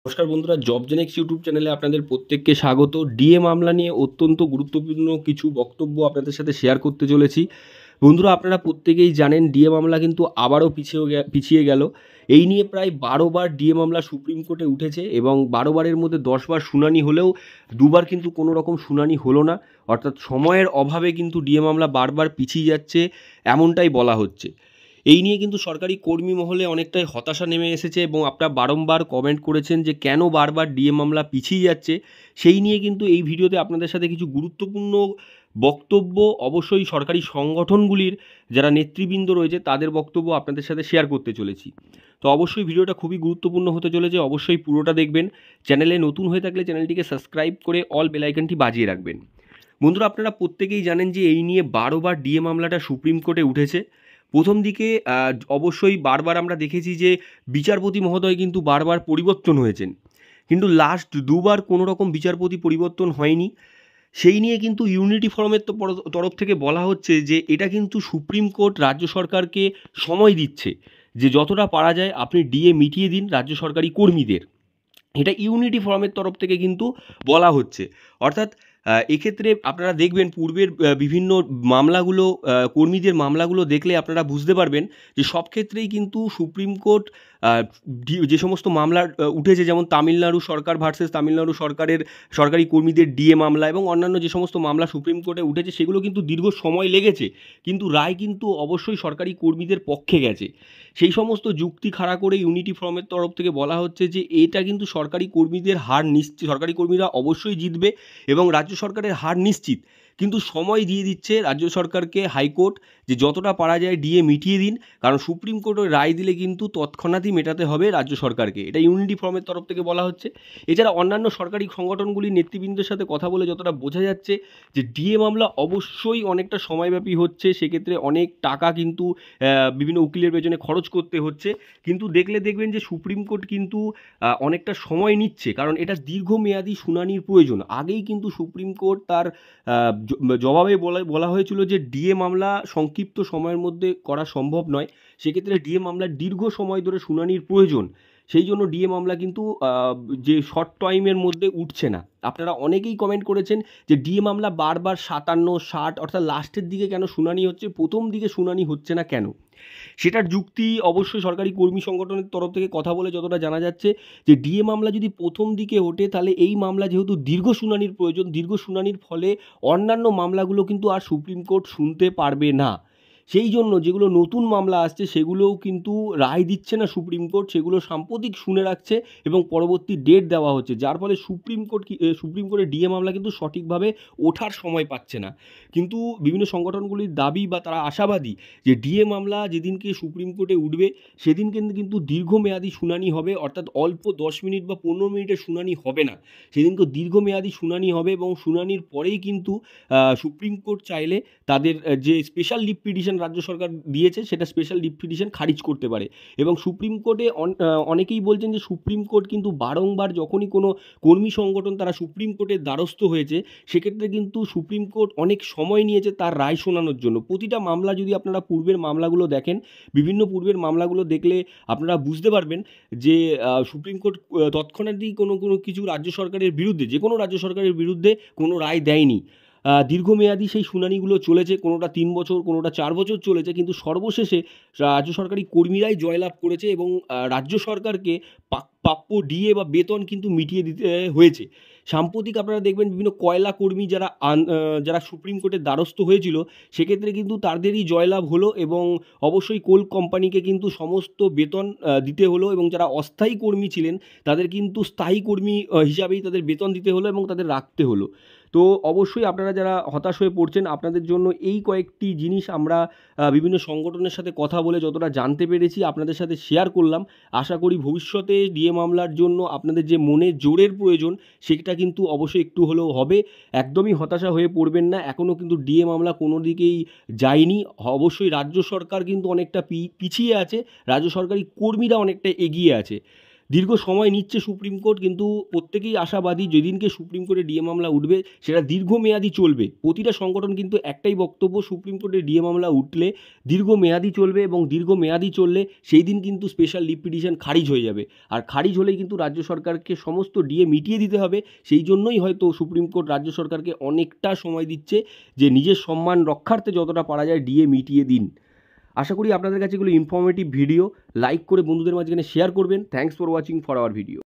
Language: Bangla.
নমস্কার বন্ধুরা, জবজেনেক্স ইউটিউব চ্যানেলে আপনাদের প্রত্যেককে স্বাগত। ডিএ মামলা নিয়ে অত্যন্ত গুরুত্বপূর্ণ কিছু বক্তব্য আপনাদের সাথে শেয়ার করতে চলেছি। বন্ধুরা, আপনারা প্রত্যেকেই জানেন ডিএ মামলা কিন্তু আবারও পিছিয়ে গেল। এই নিয়ে প্রায় 12 বার ডিএ মামলা সুপ্রিম কোর্টে উঠেছে এবং 12 বারের মধ্যে 10 বার শুনানি হলেও 2 বার কিন্তু কোনো রকম শুনানি হলো না। অর্থাৎ সময়ের অভাবে কিন্তু ডিএ মামলা বারবার পিছিয়ে যাচ্ছে, এমনটাই বলা হচ্ছে। এই নিয়ে কিন্তু সরকারি কর্মী মহলে অনেকটাই হতাশা নেমে এসেছে এবং আপনারা বারংবার কমেন্ট করেছেন যে কেন বারবার ডিএ মামলা পিছিয়ে যাচ্ছে। সেই নিয়ে কিন্তু এই ভিডিওতে আপনাদের সাথে কিছু গুরুত্বপূর্ণ বক্তব্য, অবশ্যই সরকারি সংগঠনগুলির যারা নেতৃবৃন্দ রয়েছে তাদের বক্তব্য আপনাদের সাথে শেয়ার করতে চলেছি। তো অবশ্যই ভিডিওটা খুবই গুরুত্বপূর্ণ হতে চলেছে, অবশ্যই পুরোটা দেখবেন। চ্যানেলে নতুন হয়ে থাকলে চ্যানেলটিকে সাবস্ক্রাইব করে অল বেল আইকনটি বাজিয়ে রাখবেন। বন্ধুরা, আপনারা প্রত্যেকেই জানেন যে এই নিয়ে 12 বার ডিএ মামলাটা সুপ্রিম কোর্টে উঠেছে। প্রথম দিকে অবশ্যই বারবার আমরা দেখেছি যে বিচারপতি মহোদয় কিন্তু বারবার পরিবর্তন হয়েছেন, কিন্তু লাস্ট 2 বার কোনো রকম বিচারপতি পরিবর্তন হয়নি। সেই নিয়ে কিন্তু ইউনিটি ফোরামের তরফ থেকে বলা হচ্ছে যে এটা কিন্তু সুপ্রিম কোর্ট রাজ্য সরকারকে সময় দিচ্ছে যে যতটা পারা যায় আপনি ডিএ মিটিয়ে দিন রাজ্য সরকারি কর্মীদের। এটা ইউনিটি ফোরামের তরফ থেকে কিন্তু বলা হচ্ছে। অর্থাৎ এক্ষেত্রে আপনারা দেখবেন পূর্বের বিভিন্ন মামলাগুলো, কর্মীদের মামলাগুলো দেখলে আপনারা বুঝতে পারবেন যে সব ক্ষেত্রেই কিন্তু সুপ্রিম কোর্ট যে সমস্ত মামলা উঠেছে, যেমন তামিলনাড়ু সরকার ভার্সেস তামিলনাড়ু সরকারের সরকারি কর্মীদের ডিএ মামলা এবং অন্যান্য যে সমস্ত মামলা সুপ্রিম কোর্টে উঠেছে, সেগুলো কিন্তু দীর্ঘ সময় লেগেছে, কিন্তু রায় কিন্তু অবশ্যই সরকারি কর্মীদের পক্ষে গেছে। সেই সমস্ত যুক্তি খাড়া করে ইউনিটি ফোরামের তরফ থেকে বলা হচ্ছে যে এটা কিন্তু সরকারি কর্মীদের হার নিশ্চিত, সরকারি কর্মীরা অবশ্যই জিতবে এবং রাজ্য সরকারের হার নিশ্চিত। কিন্তু সময় দিয়ে দিচ্ছে রাজ্য সরকারকে হাইকোর্ট যে যতটা পারা যায় ডিএ মিটিয়ে দিন, কারণ সুপ্রিম কোর্টের রায় দিলে কিন্তু তৎক্ষণাৎই মেটাতে হবে রাজ্য সরকারকে। এটা ইউনিটি ফোরামের তরফ থেকে বলা হচ্ছে। এছাড়া অন্যান্য সরকারি সংগঠনগুলির নেতৃবৃন্দের সাথে কথা বলে যতটা বোঝা যাচ্ছে যে ডিএ মামলা অবশ্যই অনেকটা সময়ব্যাপী হচ্ছে, সেক্ষেত্রে অনেক টাকা কিন্তু বিভিন্ন উকিলের পেছনে খরচ করতে হচ্ছে। কিন্তু দেখবেন যে সুপ্রিম কোর্ট কিন্তু অনেকটা সময় নিচ্ছে, কারণ এটা দীর্ঘমেয়াদী শুনানির প্রয়োজন। আগেই কিন্তু সুপ্রিম কোর্ট তার জবাবে বলা হয়েছিল যে ডিএ মামলা সংক্ষিপ্ত সময়ের মধ্যে করা সম্ভব নয়, সেক্ষেত্রে ডিএ মামলার দীর্ঘ সময় ধরে শুনানির প্রয়োজন। সেই জন্য ডিএ মামলা কিন্তু যে শর্ট টাইমের মধ্যে উঠছে না। আপনারা অনেকেই কমেন্ট করেছেন যে ডিএ মামলা বারবার 57, 60 অর্থাৎ লাস্টের দিকে কেন শুনানি হচ্ছে, প্রথম দিকে শুনানি হচ্ছে না কেন। সেটার যুক্তি অবশ্যই সরকারি কর্মী সংগঠনের তরফ থেকে কথা বলে যতটা জানা যাচ্ছে যে ডিএ মামলা যদি প্রথম দিকে ওঠে, তাহলে এই মামলা যেহেতু দীর্ঘ শুনানির প্রয়োজন, দীর্ঘ শুনানির ফলে অন্যান্য মামলাগুলো কিন্তু আর সুপ্রিম কোর্ট শুনতে পারবে না। সেই জন্য যেগুলো নতুন মামলা আসছে সেগুলোও কিন্তু রায় দিচ্ছে না সুপ্রিম কোর্ট, সেগুলো সাম্প্রতিক শুনে রাখছে এবং পরবর্তী ডেট দেওয়া হচ্ছে, যার ফলে সুপ্রিম কোর্টের ডিএ মামলা কিন্তু সঠিকভাবে ওঠার সময় পাচ্ছে না। কিন্তু বিভিন্ন সংগঠনগুলির দাবি বা তারা আশাবাদী যে ডিএ মামলা যেদিনকে সুপ্রিম কোর্টে উঠবে সেদিন কিন্তু দীর্ঘমেয়াদী শুনানি হবে, অর্থাৎ অল্প 10 মিনিট বা 15 মিনিটের শুনানি হবে না, সেদিনকে দীর্ঘমেয়াদী শুনানি হবে এবং শুনানির পরেই কিন্তু সুপ্রিম কোর্ট চাইলে তাদের যে স্পেশাল লিভ পিটিশন রাজ্য সরকার দিয়েছে সেটা স্পেশাল লিভ পিটিশন খারিজ করতে পারে। এবং সুপ্রিম কোর্টে অনেকেই বলছেন যে সুপ্রিম কোর্ট কিন্তু বারংবার যখনই কোনো কর্মী সংগঠন তারা সুপ্রিম কোর্টের দ্বারস্থ হয়েছে, সেক্ষেত্রে কিন্তু সুপ্রিম কোর্ট অনেক সময় নিয়েছে তার রায় শোনানোর জন্য। প্রতিটা মামলা যদি আপনারা পূর্বের মামলাগুলো দেখেন, বিভিন্ন পূর্বের মামলাগুলো দেখলে আপনারা বুঝতে পারবেন যে সুপ্রিম কোর্ট তৎক্ষণাৎই কোনো কিছু রাজ্য সরকারের বিরুদ্ধে, যে কোনো রাজ্য সরকারের বিরুদ্ধে কোনো রায় দেয়নি। দীর্ঘমেয়াদী সেই শুনানিগুলো চলেছে, কোনোটা 3 বছর, কোনোটা 4 বছর চলেছে, কিন্তু সর্বশেষে রাজ্য সরকারি কর্মীরাই জয়লাভ করেছে এবং রাজ্য সরকারকে প্রাপ্য ডিএ বা বেতন কিন্তু মিটিয়ে দিতে হয়েছে। সাম্প্রতিক আপনারা দেখবেন বিভিন্ন কয়লা কর্মী যারা সুপ্রিম কোর্টের দ্বারস্থ হয়েছিল, সেক্ষেত্রে কিন্তু তাদেরই জয়লাভ হলো এবং অবশ্যই কোল কোম্পানিকে কিন্তু সমস্ত বেতন দিতে হলো এবং যারা অস্থায়ী কর্মী ছিলেন তাদের কিন্তু স্থায়ী কর্মী হিসাবেই তাদের বেতন দিতে হলো এবং তাদের রাখতে হলো। তো অবশ্যই আপনারা যারা হতাশ হয়ে পড়ছেন, আপনাদের জন্য এই কয়েকটি জিনিস আমরা বিভিন্ন সংগঠনের সাথে কথা বলে যতটা জানতে পেরেছি আপনাদের সাথে শেয়ার করলাম। আশা করি ভবিষ্যতে ডিএ মামলার জন্য আপনাদের যে মনে জোরের প্রয়োজন সেটা কিন্তু অবশ্যই একটু হলেও হবে। একদমই হতাশা হয়ে পড়বেন না, এখনও কিন্তু ডিএ মামলা কোনো দিকেই যায়নি। অবশ্যই রাজ্য সরকার কিন্তু অনেকটা পিছিয়ে আছে, রাজ্য সরকারি কর্মীরা অনেকটা এগিয়ে আছে। দীর্ঘ সময় নিচ্ছে সুপ্রিম কোর্ট, কিন্তু প্রত্যেকেই আশাবাদী যেদিনকে সুপ্রিম কোর্টে ডিএ মামলা উঠবে সেটা দীর্ঘমেয়াদী চলবে। প্রতিটা সংগঠন কিন্তু একটাই বক্তব্য, সুপ্রিম কোর্টে ডিএ মামলা উঠলে দীর্ঘমেয়াদী চলবে এবং দীর্ঘমেয়াদী চললে সেই দিন কিন্তু স্পেশাল লিভ পিটিশন খারিজ হয়ে যাবে। আর খারিজ হলেই কিন্তু রাজ্য সরকারকে সমস্ত ডিএ মিটিয়ে দিতে হবে। সেই জন্যই হয়তো সুপ্রিম কোর্ট রাজ্য সরকারকে অনেকটা সময় দিচ্ছে যে নিজের সম্মান রক্ষার্থে যতটা পারা যায় ডিএ মিটিয়ে দিন। আশা করি আপনাদের কাছে এগুলো ইনফরমেটিভ ভিডিও। লাইক করে বন্ধুদের মাঝখানে শেয়ার করবেন। Thanks for watching for our video.